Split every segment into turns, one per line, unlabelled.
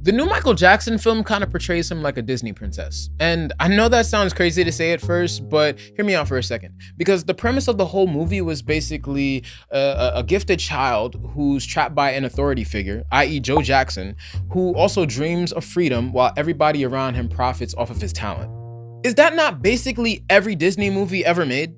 The new Michael Jackson film kind of portrays him like a Disney princess. And I know that sounds crazy to say at first, but hear me out for a second. Because the premise of the whole movie was basically a gifted child who's trapped by an authority figure, i.e. Joe Jackson, who also dreams of freedom while everybody around him profits off of his talent. Is that not basically every Disney movie ever made?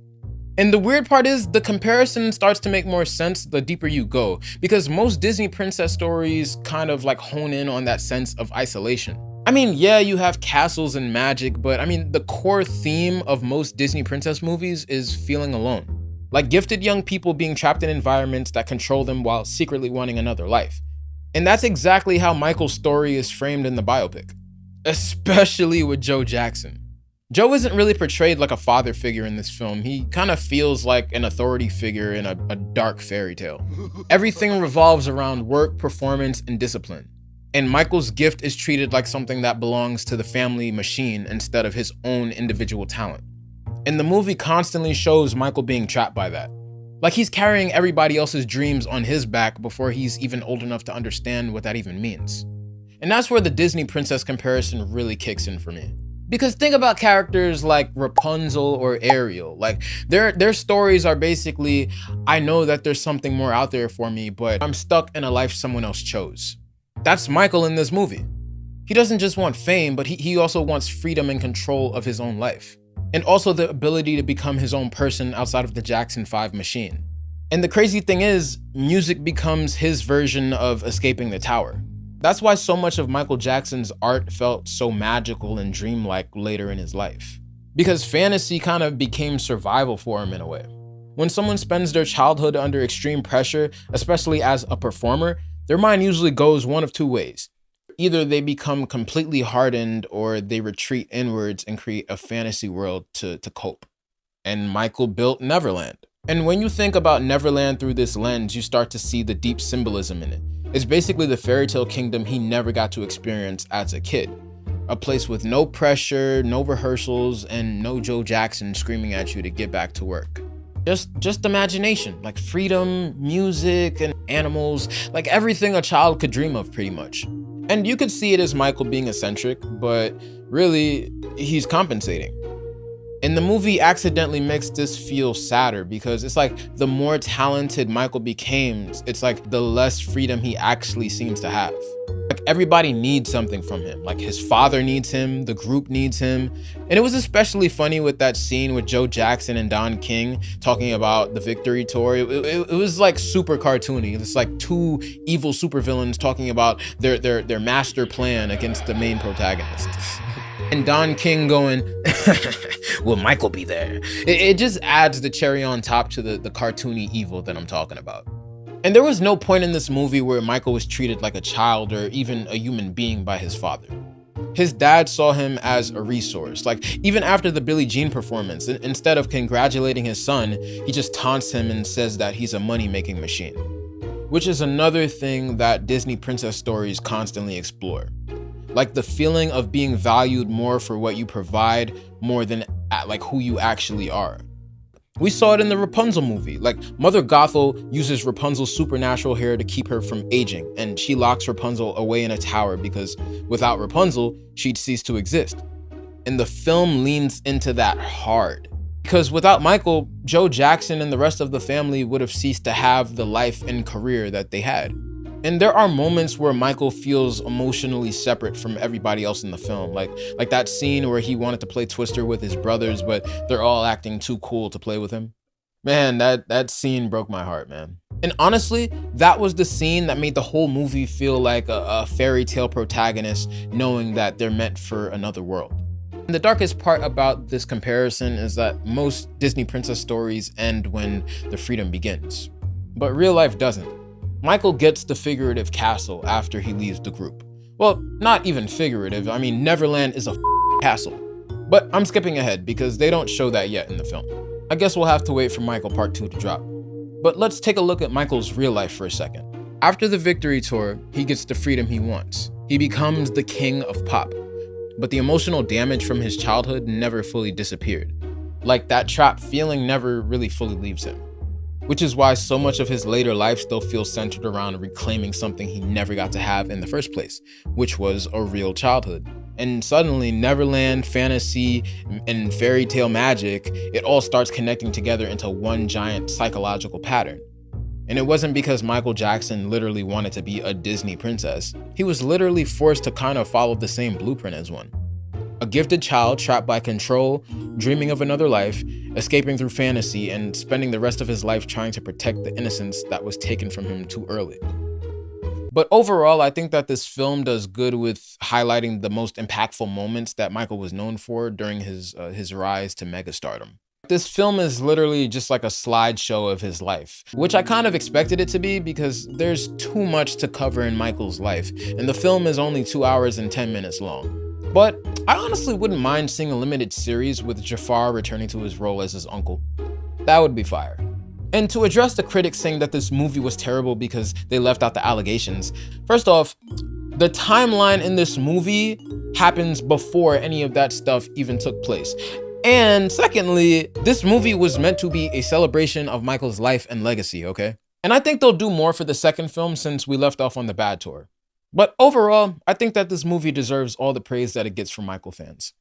And the weird part is the comparison starts to make more sense the deeper you go, because most Disney princess stories kind of like hone in on that sense of isolation. I mean, yeah, you have castles and magic, but I mean, the core theme of most Disney princess movies is feeling alone. Like gifted young people being trapped in environments that control them while secretly wanting another life. And that's exactly how Michael's story is framed in the biopic, especially with Joe Jackson. Joe isn't really portrayed like a father figure in this film. He kind of feels like an authority figure in a dark fairy tale. Everything revolves around work, performance, and discipline. And Michael's gift is treated like something that belongs to the family machine instead of his own individual talent. And the movie constantly shows Michael being trapped by that. Like he's carrying everybody else's dreams on his back before he's even old enough to understand what that even means. And that's where the Disney princess comparison really kicks in for me. Because think about characters like Rapunzel or Ariel. Like their stories are basically, I know that there's something more out there for me, but I'm stuck in a life someone else chose. That's Michael in this movie. He doesn't just want fame, but he also wants freedom and control of his own life. And also the ability to become his own person outside of the Jackson 5 machine. And the crazy thing is, music becomes his version of escaping the tower. That's why so much of Michael Jackson's art felt so magical and dreamlike later in his life. Because fantasy kind of became survival for him in a way. When someone spends their childhood under extreme pressure, especially as a performer, their mind usually goes one of two ways. Either they become completely hardened or they retreat inwards and create a fantasy world to cope. And Michael built Neverland. And when you think about Neverland through this lens, you start to see the deep symbolism in it. It's basically the fairy tale kingdom he never got to experience as a kid. A place with no pressure, no rehearsals, and no Joe Jackson screaming at you to get back to work. Just imagination, like freedom, music, and animals, like everything a child could dream of pretty much. And you could see it as Michael being eccentric, but really, he's compensating. And the movie accidentally makes this feel sadder because it's like the more talented Michael became, it's like the less freedom he actually seems to have. Like everybody needs something from him. Like his father needs him, the group needs him. And it was especially funny with that scene with Joe Jackson and Don King talking about the Victory Tour. It was like super cartoony. It's like two evil supervillains talking about their master plan against the main protagonist. And Don King going, will Michael be there? It just adds the cherry on top to the cartoony evil that I'm talking about. And there was no point in this movie where Michael was treated like a child or even a human being by his father. His dad saw him as a resource. Like even after the Billie Jean performance, instead of congratulating his son, he just taunts him and says that he's a money-making machine. Which is another thing that Disney princess stories constantly explore. Like the feeling of being valued more for what you provide more than like who you actually are. We saw it in the Rapunzel movie. Like Mother Gothel uses Rapunzel's supernatural hair to keep her from aging, and she locks Rapunzel away in a tower because without Rapunzel, she'd cease to exist. And the film leans into that hard. Because without Michael, Joe Jackson and the rest of the family would have ceased to have the life and career that they had. And there are moments where Michael feels emotionally separate from everybody else in the film. Like that scene where he wanted to play Twister with his brothers, but they're all acting too cool to play with him. Man, that scene broke my heart, man. And honestly, that was the scene that made the whole movie feel like a fairy tale protagonist knowing that they're meant for another world. And the darkest part about this comparison is that most Disney princess stories end when the freedom begins. But real life doesn't. Michael gets the figurative castle after he leaves the group. Well, not even figurative. I mean, Neverland is a castle. But I'm skipping ahead because they don't show that yet in the film. I guess we'll have to wait for Michael Part 2 to drop. But let's take a look at Michael's real life for a second. After the Victory Tour, he gets the freedom he wants. He becomes the king of pop. But the emotional damage from his childhood never fully disappeared. Like that trapped feeling never really fully leaves him. which is why so much of his later life still feels centered around reclaiming something he never got to have in the first place, which was a real childhood. And suddenly, Neverland, fantasy, and fairy tale magic, it all starts connecting together into one giant psychological pattern. And it wasn't because Michael Jackson literally wanted to be a Disney princess. He was literally forced to kind of follow the same blueprint as one. A gifted child trapped by control, dreaming of another life, escaping through fantasy, and spending the rest of his life trying to protect the innocence that was taken from him too early. But overall, I think that this film does good with highlighting the most impactful moments that Michael was known for during his rise to megastardom. This film is literally just like a slideshow of his life, which I kind of expected it to be because there's too much to cover in Michael's life, and the film is only 2 hours and 10 minutes long. But I honestly wouldn't mind seeing a limited series with Jafar returning to his role as his uncle. That would be fire. And to address the critics saying that this movie was terrible because they left out the allegations, first off, the timeline in this movie happens before any of that stuff even took place. And secondly, this movie was meant to be a celebration of Michael's life and legacy, okay? And I think they'll do more for the second film since we left off on the bad tour. But overall, I think that this movie deserves all the praise that it gets from Michael fans.